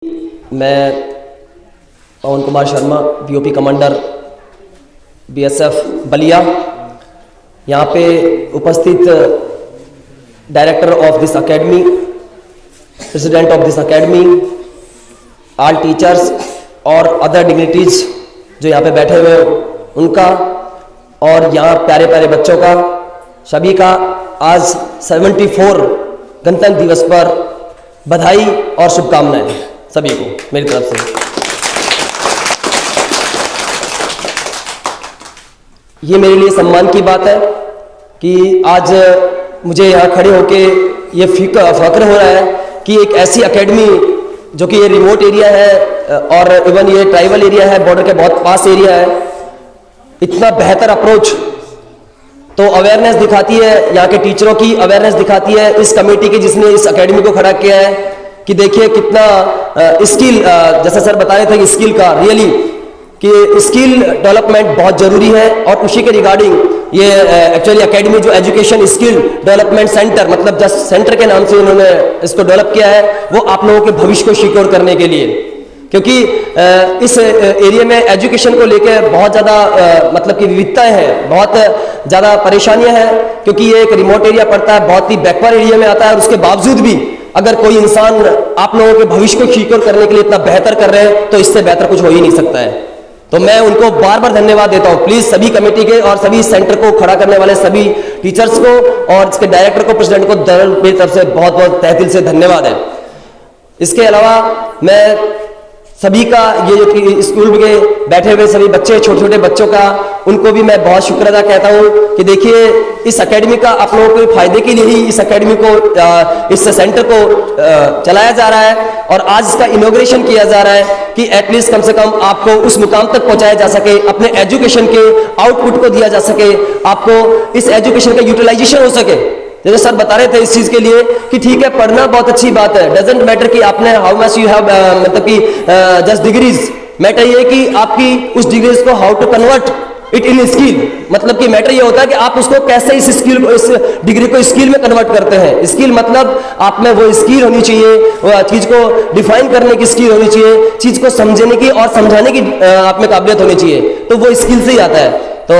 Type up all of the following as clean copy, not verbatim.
मैं Pawan Kumar Sharma, BOP commander BSF Ballia, यहाँ पे उपस्थित director of this academy, president of this academy, all teachers और अदर डिग्निटीज जो यहाँ पे बैठे हुए उनका, और यहाँ प्यारे प्यारे बच्चों का, सभी का आज 74 गणतंत्र दिवस पर बधाई और शुभकामनाएं सभी को मेरी तरफ से। ये मेरे लिए सम्मान की बात है कि आज मुझे यहाँ खड़े होके ये फख्र हो रहा है कि एक ऐसी एकेडमी जो कि ये रिमोट एरिया है और इवन ये ट्राइबल एरिया है, बॉर्डर के बहुत पास एरिया है, इतना बेहतर अप्रोच तो अवेयरनेस दिखाती है, यहाँ के टीचरों की अवेयरनेस दिखाती है, इस कमेटी की जिसने इस एकेडमी को खड़ा किया है कि देखिए कितना स्किल, जैसा सर बता रहे थे कि स्किल का रियली कि स्किल डेवलपमेंट बहुत जरूरी है। और उसी के रिगार्डिंग ये एक्चुअली एकेडमी जो एजुकेशन स्किल डेवलपमेंट सेंटर, मतलब जस्ट सेंटर के नाम से उन्होंने इसको डेवलप किया है, वो आप लोगों के भविष्य को सिक्योर करने के लिए, क्योंकि इस एरिया में एजुकेशन को लेकर बहुत ज़्यादा मतलब कि विविधताएं हैं, बहुत ज़्यादा परेशानियां हैं, क्योंकि ये एक रिमोट एरिया पड़ता है, बहुत ही बैकवर्ड एरिया में आता है, और उसके बावजूद भी अगर कोई इंसान आप लोगों के भविष्य को सिक्योर करने के लिए इतना बेहतर कर रहे हैं तो इससे बेहतर कुछ हो ही नहीं सकता है। तो मैं उनको बार बार धन्यवाद देता हूँ। प्लीज सभी कमेटी के और सभी सेंटर को खड़ा करने वाले सभी टीचर्स को और इसके डायरेक्टर को, प्रेसिडेंट को मेरी तरफ से बहुत बहुत तहे दिल से धन्यवाद है। इसके अलावा मैं सभी का, ये जो कि स्कूल के बैठे हुए सभी बच्चे, छोटे छोटे बच्चों का, उनको भी मैं बहुत शुक्र अदा कहता हूँ कि देखिए इस एकेडमी का आप लोगों के फायदे के लिए ही इस एकेडमी को, इस सेंटर को चलाया जा रहा है और आज इसका इनॉग्रेशन किया जा रहा है कि एटलीस्ट कम से कम आपको उस मुकाम तक पहुंचाया जा सके, अपने एजुकेशन के आउटपुट को दिया जा सके, आपको इस एजुकेशन का यूटिलाइजेशन हो सके। जैसे सर बता रहे थे इस चीज के लिए कि ठीक है पढ़ना बहुत अच्छी बात है, डजेंट मैटर कि आपने हाउ मच यू हैव, मतलब कि जस्ट डिग्रीज, मैटर ये कि आपकी उस डिग्रीज को how to convert it in skill, मतलब कि मैटर ये होता है कि आप उसको कैसे इस स्किल को, इस डिग्री को स्किल में कन्वर्ट करते हैं। स्किल मतलब आप में वो स्किल होनी चाहिए, वो चीज को डिफाइन करने की स्किल होनी चाहिए, चीज को समझने की और समझाने की आप में काबिलियत होनी चाहिए, तो वो स्किल से ही आता है। तो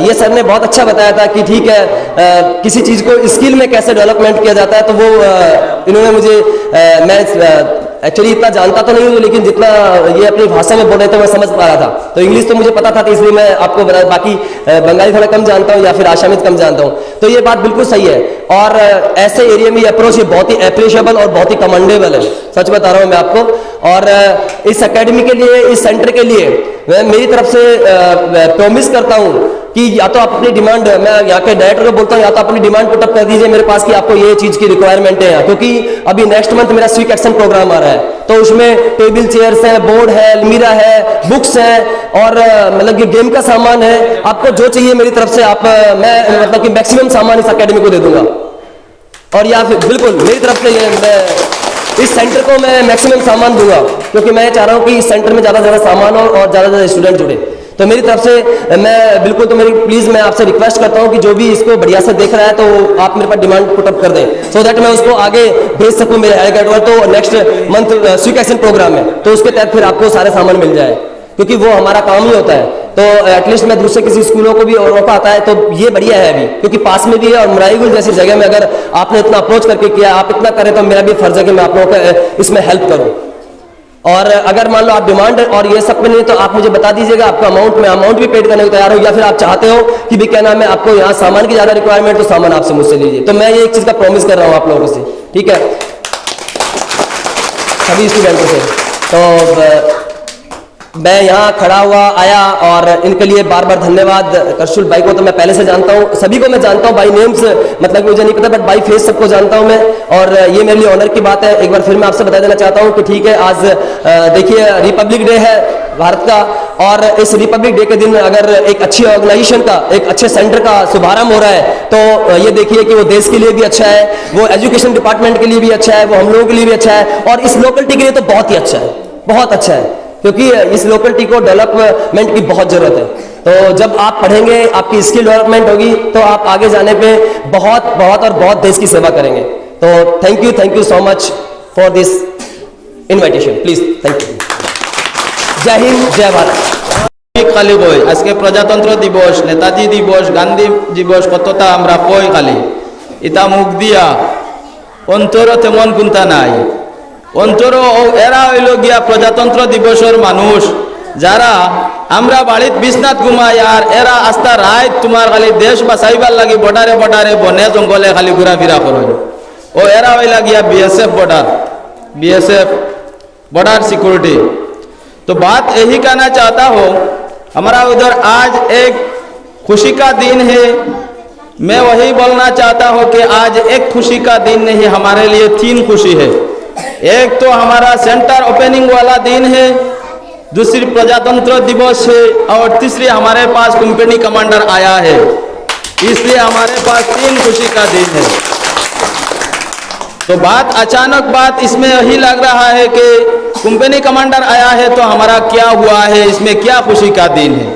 ये सर ने बहुत अच्छा बताया था कि ठीक है किसी चीज को स्किल में कैसे डेवलपमेंट किया जाता है, तो वो इन्होंने मुझे, मैं एक्चुअली इतना जानता तो नहीं हूँ, लेकिन जितना ये अपनी भाषा में बोल रहे थे मैं समझ पा रहा था। तो इंग्लिश तो मुझे पता था, तो इसलिए मैं आपको बाकी बंगाली थोड़ा कम जानता हूँ या फिर आसामीज कम जानता हूँ। तो ये बात बिल्कुल सही है और ऐसे एरिया में ये अप्रोच ये बहुत ही एप्रिशिएबल और बहुत ही कमेंडेबल है, सच बता रहा हूँ मैं आपको। और इस एकेडमी के लिए, इस सेंटर के लिए मैं मेरी तरफ से प्रॉमिस करता हूँ कि या तो आप अपनी डिमांड, मैं यहाँ के डायरेक्टर को बोलता हूँ, या तो अपनी डिमांड पुट अप कर दीजिए मेरे पास कि आपको ये चीज की रिक्वायरमेंट है, क्योंकि अभी नेक्स्ट मंथ मेरा स्वीक एक्शन प्रोग्राम आ रहा है, तो उसमें टेबल चेयर्स है, बोर्ड है, अलमीरा है, बुक्स है और मतलब कि गेम का सामान है। आपको जो चाहिए मेरी तरफ से आप, मैं मतलब कि मैक्सिमम सामान इस एकेडमी को दे दूंगा, और या फिर बिल्कुल मेरी तरफ से ये मैं इस सेंटर को मैं मैक्सिमम सामान दूंगा, क्योंकि मैं चाह रहा हूँ कि इस सेंटर में ज्यादा से ज्यादा सामान हो और ज्यादा से ज्यादा स्टूडेंट जुड़े। तो मेरी तरफ से मैं बिल्कुल, तो मेरी प्लीज मैं आपसे रिक्वेस्ट करता हूँ कि जो भी इसको बढ़िया से देख रहा है तो आप मेरे पास डिमांड पुट अप कर दें, सो दैट मैं उसको आगे भेज सकूँ मेरे हाईकमांड। तो नेक्स्ट मंथ स्वीक एक्शन प्रोग्राम है, तो उसके तहत फिर आपको सारे सामान मिल जाए, क्योंकि वो हमारा काम ही होता है। तो एटलीस्ट मैं दूसरे किसी स्कूलों को भी मौका आता है तो ये बढ़िया है अभी, क्योंकि पास में भी है, और मुराईगुल जैसी जगह में अगर आपने इतना अप्रोच करके किया, आप इतना करें, तो मेरा भी फर्ज है कि मैं आप लोगों का इसमें हेल्प करूं। और अगर मान लो आप डिमांड और ये सब में नहीं, तो आप मुझे बता दीजिएगा आपका अमाउंट, मैं अमाउंट भी पेड करने को तैयार हूँ, या फिर आप चाहते हो कि भी क्या नाम है आपको यहाँ सामान की ज्यादा रिक्वायरमेंट, तो सामान आपसे मुझसे लीजिए। तो मैं ये एक चीज का प्रॉमिस कर रहा हूँ आप लोगों से, ठीक है, सभी स्टूडेंटों से। तो मैं यहाँ खड़ा हुआ आया और इनके लिए बार बार धन्यवाद। करशुल भाई को तो मैं पहले से जानता हूँ, सभी को मैं जानता हूँ बाई नेम्स, मतलब मुझे नहीं पता, बट बाई फेस सबको जानता हूँ मैं, और ये मेरे लिए ऑनर की बात है। एक बार फिर मैं आपसे बता देना चाहता हूँ कि ठीक है, आज देखिए रिपब्लिक डे है भारत का, और इस रिपब्लिक डे के दिन अगर एक अच्छी ऑर्गेनाइजेशन का, एक अच्छे सेंटर का शुभारंभ हो रहा है, तो ये देखिए कि वो देश के लिए भी अच्छा है, वो एजुकेशन डिपार्टमेंट के लिए भी अच्छा है, वो हम लोगों के लिए भी अच्छा है, और इस लोकलिटी के लिए तो बहुत ही अच्छा है, बहुत अच्छा है, क्योंकि इस लोकलिटी को डेवलपमेंट की बहुत जरूरत है। तो जब आप पढ़ेंगे, आपकी स्किल डेवलपमेंट होगी, तो आप आगे जाने पे बहुत और बहुत देश की सेवा करेंगे। तो thank you so much for this invitation please. Thank you. জয় হিন্দ, জয় ভারত। খালি কই আজকে প্রজাতন্ত্র দিবস, নেতাজি দিবস, গান্ধী দিবস কতটা আমরা কই খালি, ইটা মুখ দিয়া অন্তর তেমন কোনটা নাই। অন্তর এরা হইল গিয়া প্রজাতন্ত্র দিবসের মানুষ, যারা আমরা বাড়িত বিছনাত ঘুমাই আর এরা আস্থা রাত তোমার খালি দেশ বাঁচাইবার লাগি বর্ডারে বর্ডারে বনে জঙ্গলে খালি ঘোরাফেরা করেন। ও এরা হইলা গিয়া बीएसएफ बॉर्डर सिक्योरिटी। तो बात यही कहना चाहता हूँ, हमारा उधर आज एक खुशी का दिन है। मैं वही बोलना चाहता हूँ कि आज एक खुशी का दिन नहीं, हमारे लिए 3 खुशी है। एक तो हमारा सेंटर ओपनिंग वाला दिन है, दूसरी प्रजातंत्र दिवस है, और तीसरी हमारे पास कंपनी कमांडर आया है। इसलिए हमारे पास 3 खुशी का दिन है। तो बात अचानक बात इसमें यही लग रहा है कि कंपनी कमांडर आया है तो हमारा क्या हुआ है, इसमें क्या खुशी का दिन है।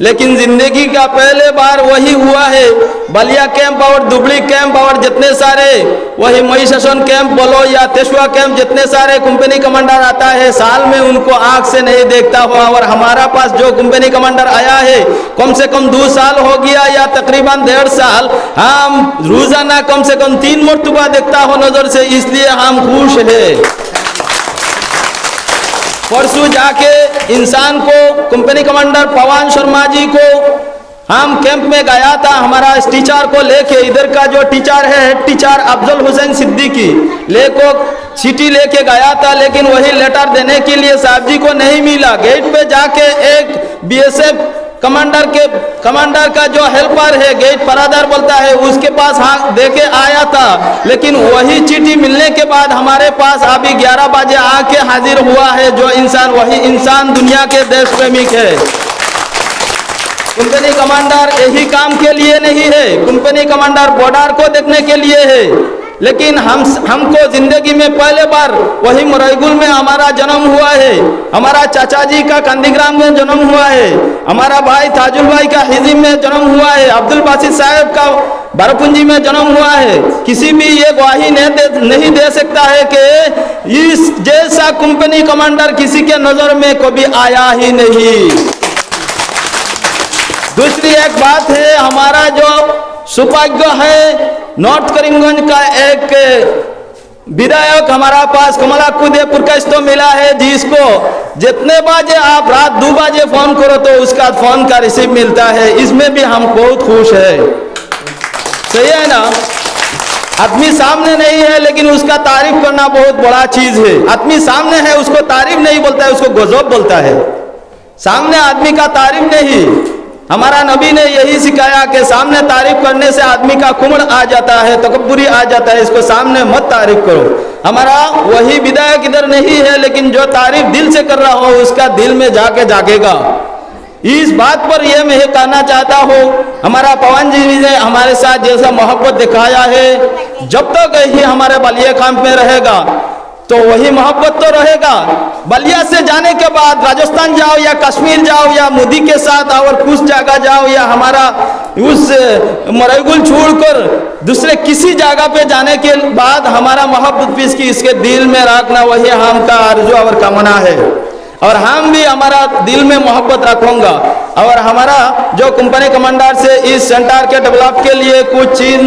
लेकिन जिंदगी का पहले बार वही हुआ है। बलिया कैंप और दुबली कैंप और जितने सारे वही मई सेशन कैंप बोलो या तेशुआ कैंप, जितने सारे कंपनी कमांडर आता है साल में उनको आंख से नहीं देखता हुआ, और हमारा पास जो कंपनी कमांडर आया है कम से कम 2 साल हो गया या तकरीबन 1.5 साल, हम रोजाना कम से कम 3 मरतबा देखता हो नजर से, इसलिए हम खुश है। परसों जाके इंसान को कंपनी कमांडर पवन शर्मा जी को हम कैंप में गया था, हमारा इस टीचर को लेके, इधर का जो टीचर है हेड टीचर अफजल हुसैन सिद्दीकी लेको सिटी लेके गया था, लेकिन वही लेटर देने के लिए साहब जी को नहीं मिला। गेट पे जाके एक बीएसएफ कमांडर का जो हेल्पर है, गेट परादार बोलता है, उसके पास हाथ देके आया था, लेकिन वही चिट्ठी मिलने के बाद हमारे पास अभी 11 बजे आके हाजिर हुआ है। जो इंसान, वही इंसान दुनिया के देश प्रेमिक है। कंपनी कमांडर यही काम के लिए नहीं है, कंपनी कमांडर बॉर्डर को देखने के लिए है। लेकिन हमको जिंदगी में पहले बार वही मुरैगुल में हमारा जन्म हुआ है, हमारा चाचा जी का कांदीग्राम में जन्म हुआ है, हमारा भाई ताजुल भाई का हिजिम में जन्म हुआ है, अब्दुल बासित साहब का बारापुंजी में जन्म हुआ है। किसी भी ये गवाही नहीं दे सकता है कि इस जैसा कंपनी कमांडर किसी के नजर में कभी आया ही नहीं। दूसरी एक बात है, हमारा जो सौभाग्य है, नॉर्थ करीमगंज का एक विधायक हमारा पास कमलाकुदेपुर का तो मिला है, जिसको जितने बजे आप रात 2 बजे फोन करो तो उसका फोन का रिसीव मिलता है। इसमें भी हम बहुत खुश है। सही है ना? आदमी सामने नहीं है लेकिन उसका तारीफ करना बहुत बड़ा चीज है। आदमी सामने है उसको तारीफ नहीं बोलता है, उसको गजब बोलता है। सामने आदमी का तारीफ नहीं, हमारा नबी ने यही सिखाया कि सामने तारीफ करने से आदमी का कुमड़ आ जाता है, तकब्बुरी आ जाता है, इसको सामने मत तारीफ करो। हमारा वही विधायक इधर नहीं है, लेकिन जो तारीफ दिल से कर रहा हो उसका दिल में जाके जागेगा। इस बात पर यह मैं कहना चाहता हूँ, हमारा पवन जी ने हमारे साथ जैसा मोहब्बत दिखाया है, जब तक ही हमारे बलिया कैंप में रहेगा तो वही मोहब्बत तो रहेगा। बलिया से जाने के बाद राजस्थान जाओ या कश्मीर जाओ या मोदी के साथ और कुछ जगह जाओ, या हमारा उस मुरैगुल छोड़कर दूसरे किसी जगह पे जाने के बाद हमारा मोहब्बत भी इसके दिल में रखना, वही हमका आरज़ू और कामना है। और हम भी हमारा दिल में मोहब्बत रखूंगा। और हमारा जो कंपनी कमांडर से इस सेंटर के डेवलप के लिए कुछ चीज़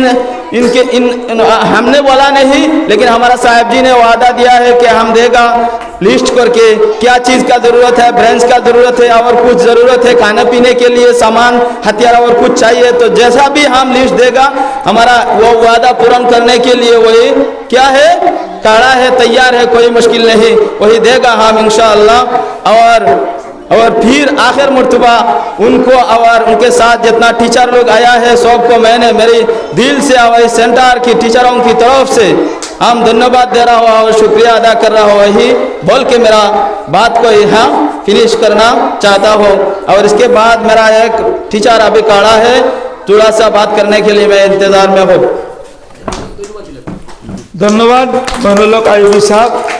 हमने बोला नहीं, लेकिन हमारा साहब जी ने वादा दिया है कि हम देगा लिस्ट करके क्या चीज़ का ज़रूरत है, ब्रेंच का ज़रूरत है और कुछ ज़रूरत है खाने पीने के लिए सामान, हथियार और कुछ चाहिए, तो जैसा भी हम लिस्ट देगा हमारा वो वादा पूर्ण करने के लिए वही क्या है, काड़ा है, तैयार है, कोई मुश्किल नहीं, वही देगा हम इंशाअल्लाह। और फिर आखिर मरतबा उनको और उनके साथ जितना टीचर लोग आया है सबको मैंने मेरी दिल से और सेंटर की टीचरों की तरफ से हम धन्यवाद दे रहा हूँ और शुक्रिया अदा कर रहा हूँ। वही बोल के मेरा बात को यहाँ फिनिश करना चाहता हूँ। और इसके बाद मेरा एक टीचर अभी खड़ा है, थोड़ा सा बात करने के लिए मैं इंतजार में हूँ। धन्यवाद मनोलोक आयुबी साहब।